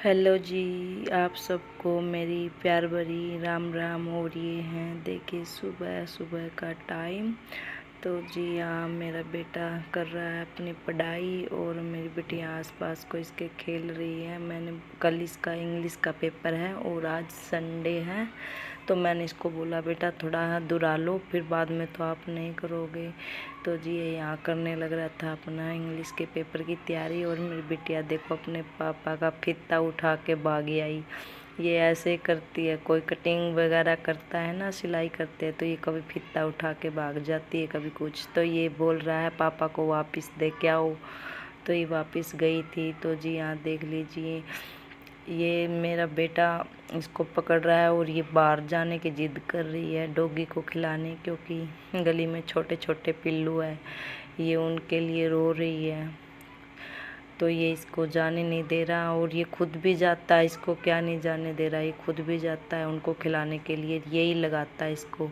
Hello जी। आप सबको मेरी प्यार भरी राम राम। और ये हैं देखिए सुबह सुबह का टाइम। तो जी हाँ, मेरा बेटा कर रहा है अपनी पढ़ाई और मेरी बेटियाँ आसपास को इसके खेल रही है। मैंने कल इसका इंग्लिश का पेपर है और आज संडे है, तो मैंने इसको बोला बेटा थोड़ा दुहरा लो, फिर बाद में तो आप नहीं करोगे। तो जी ये यहाँ करने लग रहा था अपना इंग्लिश के पेपर की तैयारी। और मेरी बिटिया देखो अपने पापा का फीता उठा के भाग आई। ये ऐसे ही करती है, कोई कटिंग वगैरह करता है ना, सिलाई करते हैं, तो ये कभी फीता उठा के भाग जाती है, कभी कुछ। तो ये बोल रहा है पापा को वापस दे के आओ, तो ये वापस गई थी। तो जी यहाँ देख लीजिए, ये मेरा बेटा इसको पकड़ रहा है और ये बाहर जाने की जिद कर रही है डॉगी को खिलाने, क्योंकि गली में छोटे छोटे पिल्लू है, ये उनके लिए रो रही है। तो ये इसको जाने नहीं दे रहा और ये खुद भी जाता है, इसको क्या नहीं जाने दे रहा, ये खुद भी जाता है उनको खिलाने के लिए, यही लगाता है इसको।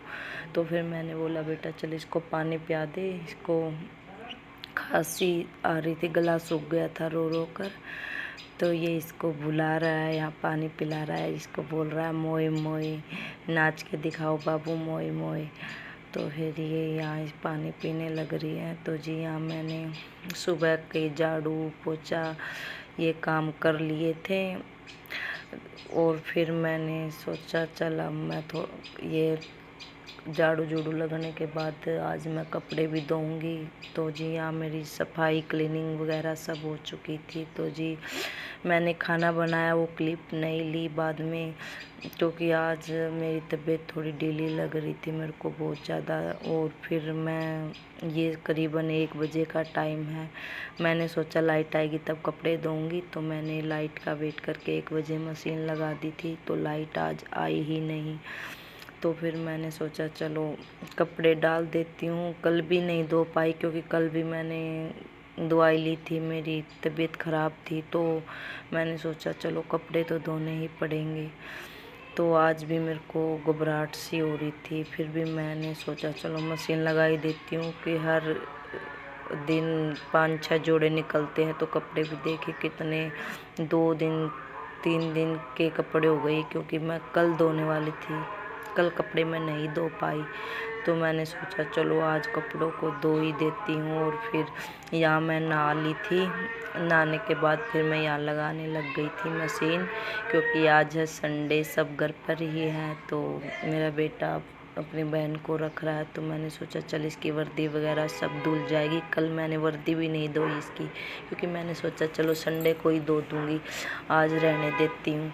तो फिर मैंने बोला बेटा चल इसको पानी पिला दे, इसको खांसी आ रही थी, गला सूख गया था रो रो कर। तो ये इसको बुला रहा है, यहाँ पानी पिला रहा है, इसको बोल रहा है मोए मोए, नाच के दिखाओ बाबू मोए मोए। तो फिर ये यहाँ इस पानी पीने लग रही है। तो जी यहाँ मैंने सुबह के झाड़ू पोछा ये काम कर लिए थे और फिर मैंने सोचा चला मैं ये झाड़ू झूड़ू लगने के बाद आज मैं कपड़े भी धोऊंगी। तो जी हाँ मेरी सफाई क्लीनिंग वगैरह सब हो चुकी थी। तो जी मैंने खाना बनाया, वो क्लिप नहीं ली बाद में, क्योंकि आज मेरी तबीयत थोड़ी ढीली लग रही थी मेरे को बहुत ज़्यादा। और फिर मैं ये करीबन 1 बजे का टाइम है, मैंने सोचा लाइट आएगी तब कपड़े धोऊंगी, तो मैंने लाइट का वेट करके 1 बजे मशीन लगा दी थी। तो लाइट आज आई ही नहीं, तो फिर मैंने सोचा चलो कपड़े डाल देती हूँ। कल भी नहीं धो पाई क्योंकि कल भी मैंने दवाई ली थी, मेरी तबीयत ख़राब थी, तो मैंने सोचा चलो कपड़े तो धोने ही पड़ेंगे। तो आज भी मेरे को घबराहट सी हो रही थी, फिर भी मैंने सोचा चलो मशीन लगा ही देती हूँ कि हर दिन 5-6 जोड़े निकलते हैं, तो कपड़े भी देखे कितने 2 दिन 3 दिन के कपड़े हो गए, क्योंकि मैं कल धोने वाली थी, कल कपड़े मैं नहीं धो पाई। तो मैंने सोचा चलो आज कपड़ों को धो ही देती हूँ। और फिर यहाँ मैं नहा ली थी, नहाने के बाद फिर मैं यहाँ लगाने लग गई थी मशीन, क्योंकि आज है संडे, सब घर पर ही हैं। तो मेरा बेटा अपनी बहन को रख रहा है, तो मैंने सोचा चल इसकी वर्दी वगैरह सब धुल जाएगी। कल मैंने वर्दी भी नहीं धोई इसकी, क्योंकि मैंने सोचा चलो संडे को ही धो दूँगी, आज रहने देती हूँ।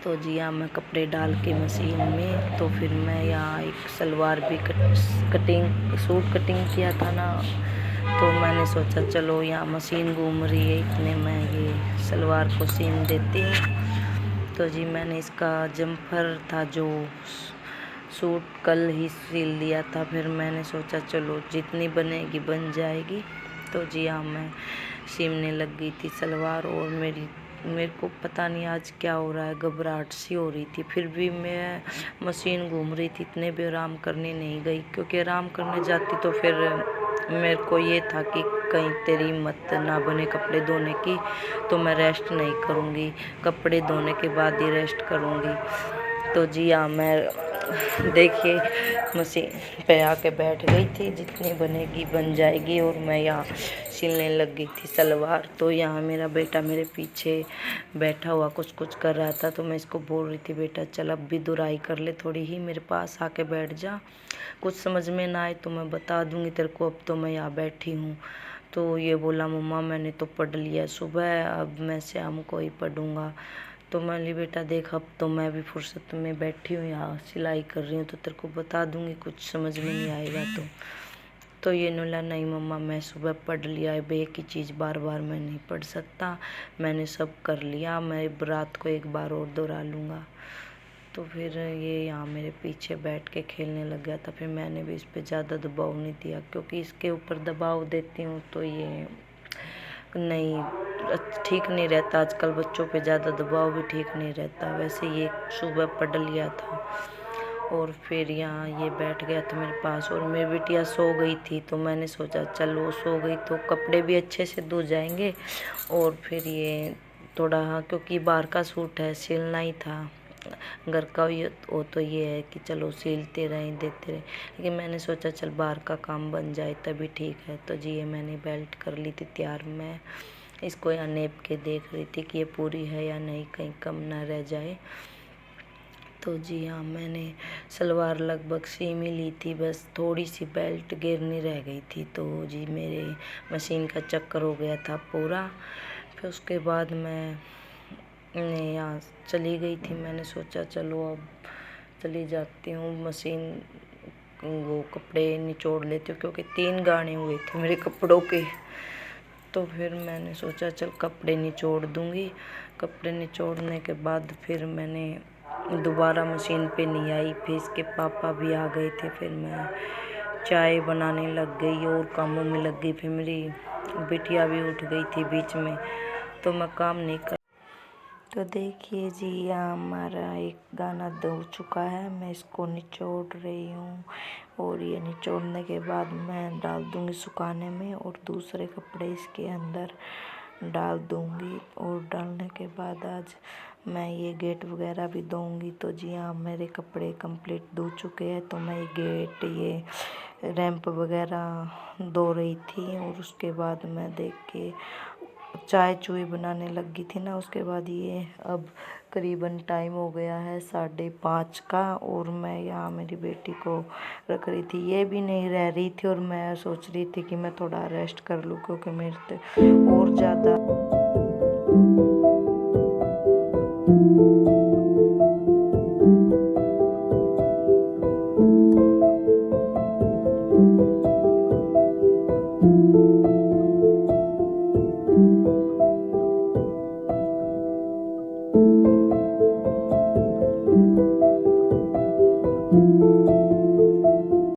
तो जी हाँ मैं कपड़े डाल के मशीन में, तो फिर मैं यहाँ एक सलवार भी कटिंग सूट कटिंग किया था ना, तो मैंने सोचा चलो यहाँ मशीन घूम रही है इतने में ये सलवार को सीन देती हूँ। तो जी मैंने इसका जम्फर था जो सूट कल ही सिल दिया था, फिर मैंने सोचा चलो जितनी बनेगी बन जाएगी। तो जी हाँ मैं सीने लग गई थी सलवार, और मेरे को पता नहीं आज क्या हो रहा है, घबराहट सी हो रही थी। फिर भी मैं मशीन घूम रही थी, इतने भी आराम करने नहीं गई, क्योंकि आराम करने जाती तो फिर मेरे को ये था कि कहीं तेरी हिम्मत ना बने कपड़े धोने की, तो मैं रेस्ट नहीं करूँगी, कपड़े धोने के बाद ही रेस्ट करूँगी। तो जी हाँ मैं देखिए मशीन पे आके बैठ गई थी, जितनी बनेगी बन जाएगी, और मैं यहाँ सिलने लग गई थी सलवार। तो यहाँ मेरा बेटा मेरे पीछे बैठा हुआ कुछ कुछ कर रहा था, तो मैं इसको बोल रही थी बेटा चल अब भी दुराई कर ले, थोड़ी ही मेरे पास आके बैठ जा, कुछ समझ में ना आए तो मैं बता दूँगी तेरे को, अब तो मैं यहाँ बैठी हूँ। तो ये बोला मम्मा मैंने तो पढ़ लिया सुबह, अब मैं शाम को ही पढ़ूँगा। तो मैं ली बेटा देख अब तो मैं भी फुर्सत में बैठी हूँ, यहाँ सिलाई कर रही हूँ, तो तेरे को बता दूँगी, कुछ समझ में नहीं आएगा तो ये बोला नहीं मम्मा मैं सुबह पढ़ लिया है, एक ही चीज़ बार बार मैं नहीं पढ़ सकता, मैंने सब कर लिया, मैं रात को एक बार और दोहरा लूँगा। तो फिर ये यहाँ मेरे पीछे बैठ के खेलने लग गया था। फिर मैंने भी इस पर ज़्यादा दबाव नहीं दिया, क्योंकि इसके ऊपर दबाव देती हूँ तो ये नहीं ठीक नहीं रहता, आजकल बच्चों पे ज़्यादा दबाव भी ठीक नहीं रहता। वैसे ये सुबह पढ़ लिया था, और फिर यहाँ ये बैठ गया था मेरे पास, और मेरी बिटिया सो गई थी, तो मैंने सोचा चलो सो गई तो कपड़े भी अच्छे से धो जाएंगे, और फिर ये थोड़ा, हाँ, क्योंकि बाहर का सूट है, सिलना ही था। घर का वो तो ये है कि चलो सिलते रहें, देते रहें, लेकिन मैंने सोचा चल बाहर का काम बन जाए तभी ठीक है। तो जी ये मैंने बेल्ट कर ली थी तैयार। मैं इसको यहाँ नेप के देख रही थी कि ये पूरी है या नहीं, कहीं कम ना रह जाए। तो जी हाँ, मैंने सलवार लगभग सेम ही ली थी, बस थोड़ी सी बेल्ट गिरनी रह गई थी। तो जी मेरे मशीन का चक्कर हो गया था पूरा। फिर उसके बाद मैं यहाँ चली गई थी। मैंने सोचा चलो अब चली जाती हूँ, मशीन वो कपड़े निचोड़ लेती हूँ, क्योंकि 3 गाने हुए थे मेरे कपड़ों के। तो फिर मैंने सोचा चल कपड़े निचोड़ दूँगी। कपड़े निचोड़ने के बाद फिर मैंने दोबारा मशीन पे नहीं आई। फिर इसके पापा भी आ गए थे, फिर मैं चाय बनाने लग गई और कामों में लग गई। फिर मेरी बिटिया भी उठ गई थी बीच में, तो मैं काम नहीं कर। तो देखिए जी, यहाँ हमारा एक गाना धो चुका है, मैं इसको निचोड़ रही हूँ। और ये निचोड़ने के बाद मैं डाल दूँगी सुखाने में और दूसरे कपड़े इसके अंदर डाल दूँगी। और डालने के बाद आज मैं ये गेट वगैरह भी धोऊँगी। तो जी हाँ, मेरे कपड़े कंप्लीट धो चुके हैं। तो मैं ये गेट, ये रैंप वगैरह धो रही थी। और उसके बाद मैं देख के चाय चूई बनाने लगी थी ना। उसके बाद ये अब करीबन टाइम हो गया है 5:30 का, और मैं यहाँ मेरी बेटी को रख रही थी। ये भी नहीं रह रही थी और मैं सोच रही थी कि मैं थोड़ा रेस्ट कर लूँ, क्योंकि मेरे तो और ज़्यादा